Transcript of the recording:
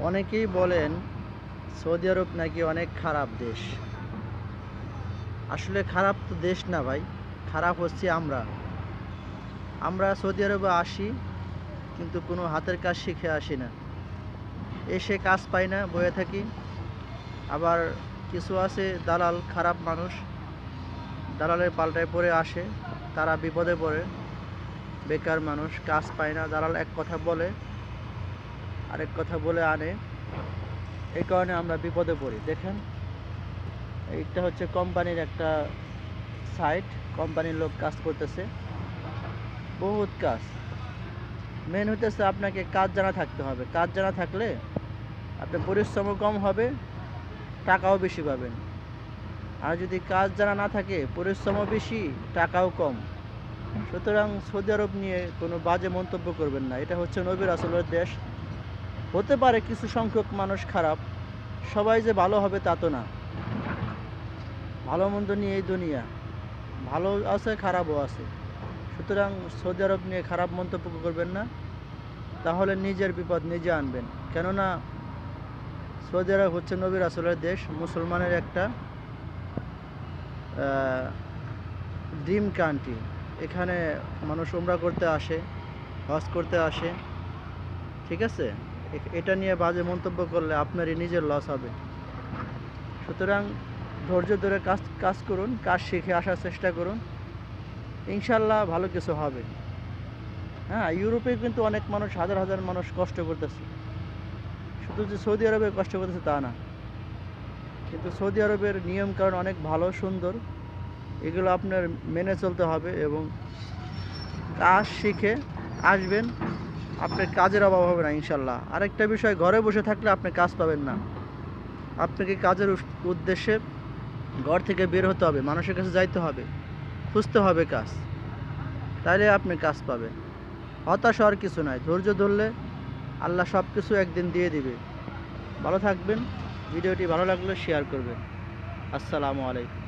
অনেকেই বলেন সৌদি আরব নাকি অনেক খারাপ দেশ। আসলে খারাপ তো দেশ না ভাই, খারাপ হচ্ছি আমরা। আমরা সৌদি আরবে আসি কিন্তু কোনো হাতের কাজ শিখে আসি না, এসে কাজ পাই না, বয়ে থাকি। আবার কিছু আছে দালাল, খারাপ মানুষ, দালালের পাল্টায় পড়ে আসে, তারা বিপদে পড়ে। বেকার মানুষ কাজ পায় না, দালাল এক কথা বলে আরেক কথা বলে আনে, এই কারণে আমরা বিপদে পড়ি। দেখেন, এইটা হচ্ছে কোম্পানির একটা সাইট, কোম্পানির লোক কাজ করতেছে, বহুত কাজ। মেন হইতেছে আপনাকে কাজ জানা থাকতে হবে। কাজ জানা থাকলে আপনার পরিশ্রমও কম হবে, টাকাও বেশি পাবেন। আর যদি কাজ জানা না থাকে, পরিশ্রমও বেশি, টাকাও কম। সুতরাং সৌদি আরব নিয়ে কোনো বাজে মন্তব্য করবেন না। এটা হচ্ছে নবী রাসূলের দেশ। হতে পারে কিছু সংখ্যক মানুষ খারাপ, সবাই যে ভালো হবে তা তো না। ভালো মন্দ নিয়ে এই দুনিয়া, ভালো আছে খারাপও আছে। সুতরাং সৌদি আরব নিয়ে খারাপ মন্তব্য করবেন না, তাহলে নিজের বিপদ নিজে আনবেন। কেননা সৌদি আরব হচ্ছে নবী রাসূলের দেশ, মুসলমানের একটা ড্রিম কান্ট্রি। এখানে মানুষ উমরা করতে আসে, হজ করতে আসে, ঠিক আছে? এটা নিয়ে বাজে মন্তব্য করলে আপনারই নিজের লস হবে। সুতরাং ধৈর্য ধরে কাজ করুন, কাজ শিখে আসার চেষ্টা করুন, ইনশাল্লাহ ভালো কিছু হবে। হ্যাঁ, ইউরোপে কিন্তু অনেক মানুষ, হাজার হাজার মানুষ কষ্ট করতেছে। শুধু যে সৌদি আরবে কষ্ট করতেছে তা না, কিন্তু সৌদি আরবের নিয়মকানুন অনেক ভালো, সুন্দর। এগুলো আপনার মেনে চলতে হবে এবং কাজ শিখে আসবেন, আপনার কাজের অভাব হবে না ইনশাল্লাহ। আরেকটা বিষয়, ঘরে বসে থাকলে আপনি কাজ পাবেন না। আপনাকে কাজের উদ্দেশ্যে ঘর থেকে বের হতে হবে, মানুষের কাছে যাইতে হবে, খুঁজতে হবে কাজ, তাইলে আপনি কাজ পাবেন। হতাশ হওয়ার কিছু নাই, ধৈর্য ধরলে আল্লাহ সব কিছু একদিন দিয়ে দিবে। ভালো থাকবেন। ভিডিওটি ভালো লাগলে শেয়ার করবেন। আসসালামু আলাইকুম।